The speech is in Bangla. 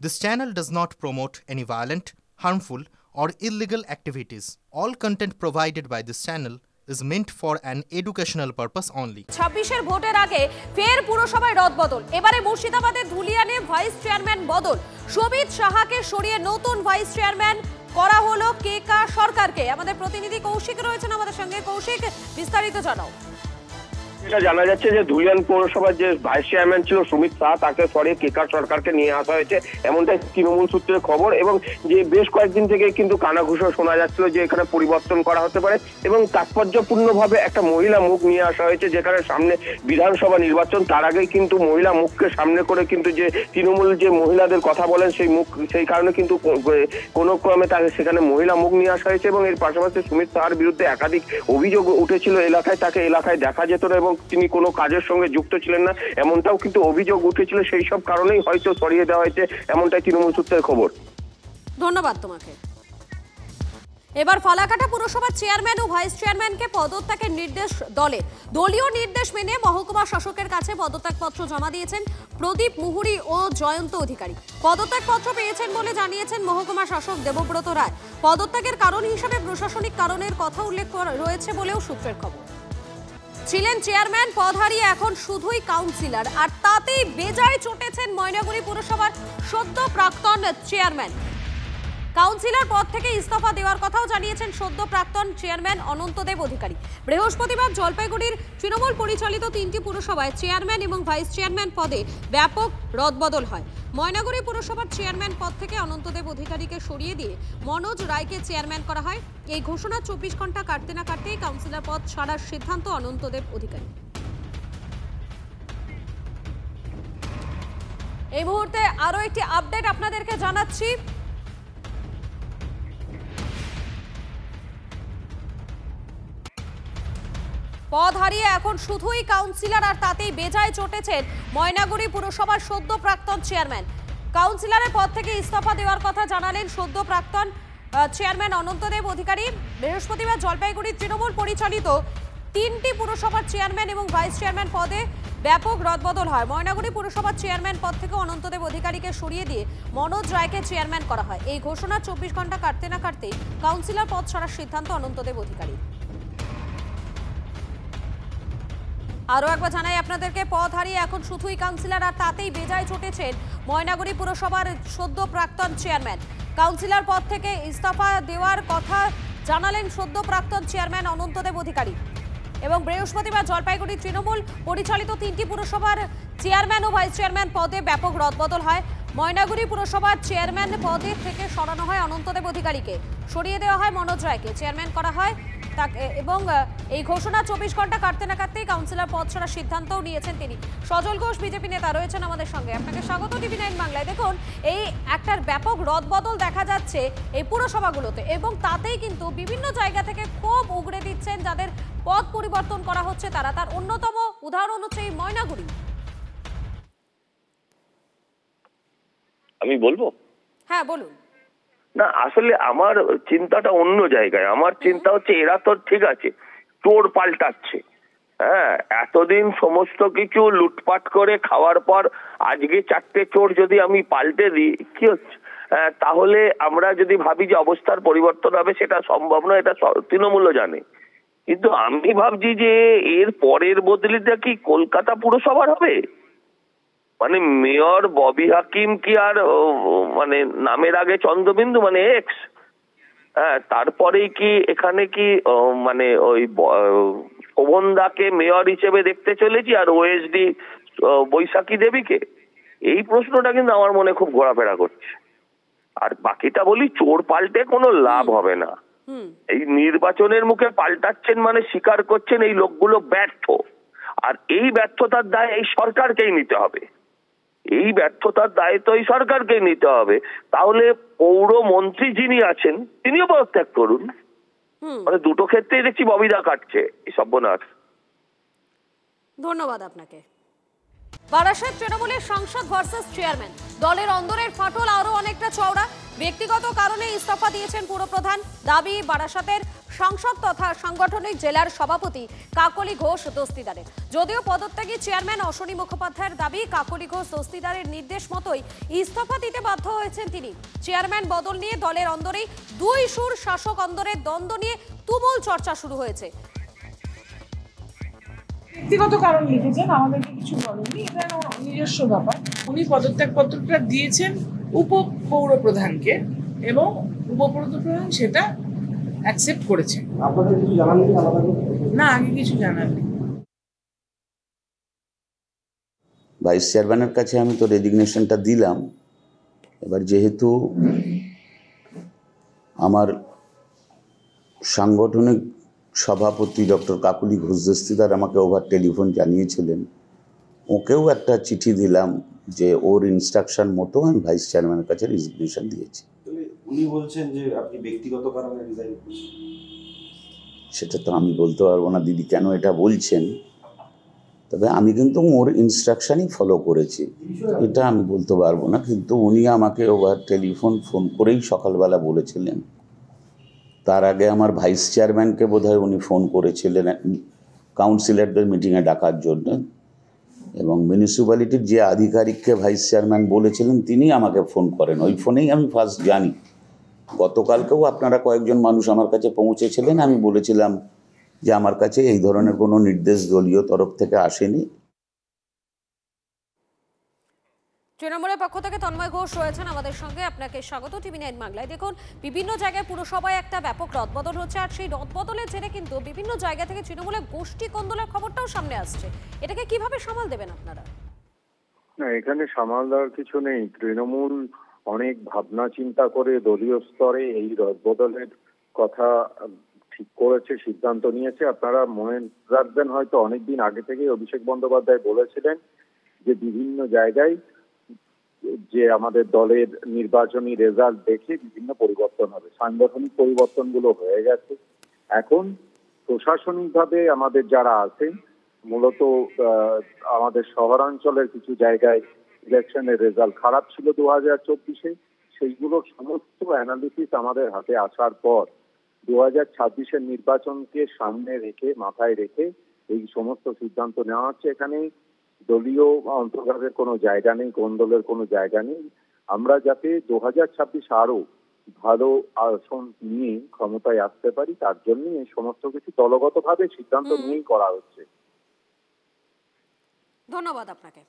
This channel does not promote any violent, harmful, or illegal activities. All content provided by this channel is meant for an educational purpose only. 26-এর ভোটের আগে ফের পুরসভায় রদবদল। এবারে মুর্শিদাবাদে ধুলিয়ানে ভাইস চেয়ারম্যান বদল। শোভিত সাহাকে সরিয়ে নতুন ভাইস চেয়ারম্যান করা হলো কেকা সরকারকে। আমাদের প্রতিনিধি কৌশিক রয়েছেন আমাদের সঙ্গে। কৌশিক, বিস্তারিত জানাও। এটা জানা যাচ্ছে যে ধুলিয়ান পৌরসভার যে ভাইস চেয়ারম্যান ছিল সুমিত শাহ, তাকে সরিয়ে কেকা সরকারকে নিয়ে আসা হয়েছে, এমনটাই তৃণমূল সূত্রের খবর। এবং যে বেশ কয়েকদিন থেকে কিন্তু কানাঘুষো শোনা যাচ্ছিল যে এখানে পরিবর্তন করা হতে পারে, এবং তাৎপর্যপূর্ণভাবে একটা মহিলা মুখ নিয়ে আসা হয়েছে, যেখানে সামনে বিধানসভা নির্বাচন। তার আগেই কিন্তু মহিলা মুখকে সামনে করে কিন্তু যে তৃণমূল যে মহিলাদের কথা বলেন সেই কারণে কিন্তু কোনো ক্রমে তাকে সেখানে মহিলা মুখ নিয়ে আসা হয়েছে। এবং এর পাশাপাশি সুমিত শাহের বিরুদ্ধে একাধিক অভিযোগ উঠেছিল এলাকায়, তাকে এলাকায় দেখা যেত না এবং তিনি কোনো কাজের সঙ্গে যুক্ত ছিলেন না, এমনটাও কিন্তু অভিযোগ উঠেছিল। সেই সব কারণেই হয়তো সরিয়ে দেওয়া হয়েছে, এমনটাই তৃণমূল সূত্রের খবর। ধন্যবাদ তোমাকে। এবার ফালাকাটা পুরসভার চেয়ারম্যান ও ভাইস চেয়ারম্যানকে পদত্যাগের নির্দেশ দলের। দলীয় নির্দেশ মেনে মহকুমা শাসকের কাছে পদত্যাগপত্র জমা দিয়েছেন প্রদীপ মুহুরী ও জয়ন্ত অধিকারী। পদত্যাগপত্র পেয়েছেন বলে জানিয়েছেন মহকুমা শাসক দেবব্রত রায়। পদত্যাগের কারণ হিসেবে প্রশাসনিক কারণের কথা উল্লেখ রয়েছে বলেও সূত্রের খবর। ছিলেন চেয়ারম্যান, পদ হারিয়ে এখন শুধুই কাউন্সিলর, আর তাতেই বেজায় চটেছেন ময়নাগুড়ি পুরসভার সদ্য প্রাক্তন চেয়ারম্যান। কাউন্সিলর পদ থেকে ইস্তফা দেওয়ার কথাও জানিয়েছেন সদ্য প্রাক্তন চেয়ারম্যান অনন্তদেব অধিকারী। বৃহস্পতিবার জলপাইগুড়ির তৃণমূল পরিচালিত 3টি পুরসভায় চেয়ারম্যান এবং ভাইস চেয়ারম্যান পদে ব্যাপক রদবদল হয়। ময়নাগুড়ি পুরসভার চেয়ারম্যান পদ থেকে অনন্তদেব অধিকারীকে সরিয়ে দিয়ে মনোজ রায়কে চেয়ারম্যান করা হয়। এই ঘোষণা 24 ঘন্টা কাটতে না কাটতেই কাউন্সিলর পদ ছাড়ার সিদ্ধান্ত অনন্তদেব অধিকারী। এই মুহূর্তে আরো একটি আপডেট আপনাদেরকে জানাচ্ছি। পদ হারিয়ে এখন শুধুই কাউন্সিলর, আর তাতেই বেজায় চটেছেন ময়নাগুড়ি পুরসভার সদ্য প্রাক্তন চেয়ারম্যান। কাউন্সিলরের পদ থেকে ইস্তফা দেওয়ার কথা জানালেন সদ্য প্রাক্তন চেয়ারম্যান অনন্তদেব অধিকারী। বৃহস্পতিবার জলপাইগুড়ির তৃণমূল পরিচালিত 3টি পুরসভার চেয়ারম্যান এবং ভাইস চেয়ারম্যান পদে ব্যাপক রদবদল হয়। ময়নাগুড়ি পুরসভার চেয়ারম্যান পদ থেকে অনন্তদেব অধিকারীকে সরিয়ে দিয়ে মনোজ রায়কে চেয়ারম্যান করা হয়। এই ঘোষণা 24 ঘন্টা কাটতে না কাটতেই কাউন্সিলর পদ ছাড়ার সিদ্ধান্ত অনন্তদেব অধিকারী। আরো একবার জানাই আপনাদেরকে, পদ হারিয়ে এখন শুধুই কাউন্সিলর, আর তাতেই বেজায় চটেছেন ময়নাগুড়ি পুরসভার সদ্য প্রাক্তন চেয়ারম্যান। কাউন্সিলর পদ থেকে ইস্তফা দেওয়ার কথা জানালেন সদ্য প্রাক্তন চেয়ারম্যান অনন্তদেব অধিকারী। এবং বৃহস্পতিবার জলপাইগুড়ি তৃণমূল পরিচালিত 3টি পুরসভার চেয়ারম্যান ও ভাইস চেয়ারম্যান পদে ব্যাপক রদবদল হয়। ময়নাগুড়ি পুরসভার চেয়ারম্যান পদে থেকে সরানো হয় অনন্তদেব অধিকারীকে, সরিয়ে দেওয়া হয় মনোজ রায়কে, চেয়ারম্যান করা হয় এবং এই ঘোষণা 24 ঘন্টা কাটতে না কাটতেই কাউন্সিলর পদ ছাড়ার সিদ্ধান্তও নিয়েছেন তিনি। সজল ঘোষ বিজেপি নেতা রয়েছেন আমাদের সঙ্গে। আপনাকে স্বাগত টিভি9 বাংলায়। দেখুন, এই একটার ব্যাপক রদবদল দেখা যাচ্ছে এই পুরসভাগুলোতে, এবং তাতেই কিন্তু বিভিন্ন জায়গা থেকে ক্ষোভ উগড়ে দিচ্ছেন যাদের পদ পরিবর্তন করা হচ্ছে তারা। তার অন্যতম উদাহরণ হচ্ছে এই ময়নাগুড়ি। আমি বলবো? হ্যাঁ, বলুন। না, আসলে আমার চিন্তাটা অন্য জায়গায়। আমার চিন্তা হচ্ছে এরা তো ঠিক আছে, চোর পাল্টাচ্ছে। হ্যাঁ, এতদিন সমস্ত কিছু লুটপাট করে খাওয়ার পর আজকে 4টে চোর যদি আমি পাল্টে দিই, কি হচ্ছে? তাহলে আমরা যদি ভাবি যে অবস্থার পরিবর্তন হবে, সেটা সম্ভব নয়, এটা তৃণমূলও জানে। কিন্তু আমি ভাবছি যে এর পরের বদলিটা কি কলকাতা পুরসভার হবে? মানে মেয়র ববি হাকিম কি আর মানে নামের আগে চন্দ্রবিন্দু মানে এক্স? হ্যাঁ, তারপরেই কি এখানে কি মানে ওই শোভনদাকে মেয়র হিসেবে দেখতে চলেছি, আর ওএসডি বৈশাখী দেবীকে? এই প্রশ্নটা কিন্তু আমার মনে খুব ঘোরাফেরা করছে। আর বাকিটা বলি, চোর পাল্টে কোনো লাভ হবে না। এই নির্বাচনের মুখে পাল্টাচ্ছেন মানে স্বীকার করছেন এই লোকগুলো ব্যর্থ, আর এই ব্যর্থতার দায় এই সরকারকেই নিতে হবে। এই ব্যর্থতার দায়িত্ব এই সরকারকেই নিতে হবে। তাহলে পৌরমন্ত্রী যিনি আছেন তিনিও পদত্যাগ করুন। মানে দুটো ক্ষেত্রেই দেখছি ববিদা কাটছে এই সর্বনাশ। ধন্যবাদ আপনাকে। বারাসাত তৃণমূলের সাংসদ ভার্সেস চেয়ারম্যান, দলের অন্দরের ফাটল আরো অনেকটা চওড়া। ব্যক্তিগত কারণে ইস্তফা দিয়েছেন পুরপ্রধান। দাবি বারাসাতের সাংসদ তথা সাংগঠনিক জেলার সভাপতি কাকলি ঘোষ দস্তিদারের। যদিও পদত্যাগী চেয়ারম্যান অশ্বনী মুখোপাধ্যায়ের দাবি, কাকলি ঘোষ দস্তিদারের নির্দেশ মতোই ইস্তফা দিতে বাধ্য হয়েছেন তিনি। চেয়ারম্যান বদল নিয়ে দলের অন্দরেই দুই সুর শাসক অন্দরের দ্বন্দ্ব নিয়ে তুমুল চর্চা শুরু হয়েছে। ব্যক্তিগত কারণ লিখেছেন, আমাদেরকে কিছু বলেননি, এটা নিজস্ব ব্যাপার। উনি পদত্যাগ পত্রটা দিয়েছেন উপপৌরপ্রধানকে এবং উপপৌরপ্রধান সেটা অ্যাকসেপ্ট করেছেন। আপনাদের কিছু জানাননি? না, আগে কিছু জানাননি। ভাইস চেয়ারম্যানের কাছে আমি তো রেজিগনেশনটা দিলাম। এবার যেহেতু আমার সাংগঠনিক সভাপতি ডক্টর কাকলি ঘোষ দস্তিদার আমাকে ওভার টেলিফোন জানিয়েছিলেন, ওকেও একটা চিঠি দিলাম যে ওর ইনস্ট্রাকশন মতো আমি ভাইস চেয়ারম্যানের কাছে রেজিগনেশন দিয়েছি। উনি বলছেন যে আপনি ব্যক্তিগত কারণে রিজাইন করছেন। সেটা তো আমি বলতে পারবো না দিদি কেন এটা বলছেন, তবে আমি কিন্তু ওর ইনস্ট্রাকশনই ফলো করেছি, এটা আমি বলতে পারবো না। কিন্তু উনি আমাকে ওভার ফোন করেই সকালবেলা বলেছিলেন। তার আগে আমার ভাইস চেয়ারম্যানকে বোধহয় উনি ফোন করেছিলেন কাউন্সিলরদের মিটিংয়ে ডাকার জন্য, এবং মিউনিসিপ্যালিটির যে আধিকারিককে ভাইস চেয়ারম্যান বলেছিলেন তিনি আমাকে ফোন করেন। ওই ফোনেই আমি ফার্স্ট জানি। গতকালকেও আপনারা কয়েকজন মানুষ আমার কাছে পৌঁছেছিলেন, আমি বলেছিলাম যে আমার কাছে এই ধরনের কোনো নির্দেশ দলীয় তরফ থেকে আসেনি। তৃণমূলের পক্ষ থেকে তন্ময় ঘোষ রয়েছেন আমাদের সঙ্গে, আপনাকে স্বাগত TV9 বাংলায়। দেখুন, বিভিন্ন জায়গায় পুরসভায় একটা ব্যাপক রদবদল হচ্ছে, আর সেই রদবদলের জেরে কিন্তু বিভিন্ন জায়গা থেকে তৃণমূলের গোষ্ঠী কোন্দলের খবরটাও সামনে আসছে। এটাকে কিভাবে সামাল দেবেন আপনারা? না, এখানে সামাল দেওয়ার কিছু নেই। তৃণমূল অনেক ভাবনা চিন্তা করে দলীয় স্তরে এই রদবদলের কথা ঠিক করেছে, সিদ্ধান্ত নিয়েছে। আপনারা মনে রাখবেন হয়তো অনেকদিন আগে থেকেই অভিষেক বন্দ্যোপাধ্যায় বলেছিলেন যে বিভিন্ন জায়গায় যে আমাদের দলের নির্বাচনী রেজাল্ট দেখে বিভিন্ন পরিবর্তন হবে। সাংগঠনিক পরিবর্তনগুলো হয়ে গেছে। এখন প্রশাসনিকভাবে আমাদের যারা আছেন, মূলত আমাদের শহরাঞ্চলের কিছু জায়গায় ইলেকশনের রেজাল্ট খারাপ ছিল 2024-এ, সেইগুলোর সমস্ত অ্যানালিসিস আমাদের হাতে আসার পর 2026-এর নির্বাচনকে সামনে রেখে, মাথায় রেখে এই সমস্ত সিদ্ধান্ত নেওয়া হচ্ছে। এখানে দলীয় অন্তর্ঘাতের কোনো জায়গা নেই, কোন্দলের কোনো জায়গা নেই। আমরা যাতে 2026 আরো ভালো আসন নিয়ে ক্ষমতায় আসতে পারি, তার জন্য এই সমস্ত কিছু দলগতভাবে সিদ্ধান্ত নিয়েই করা হচ্ছে। ধন্যবাদ আপনাকে।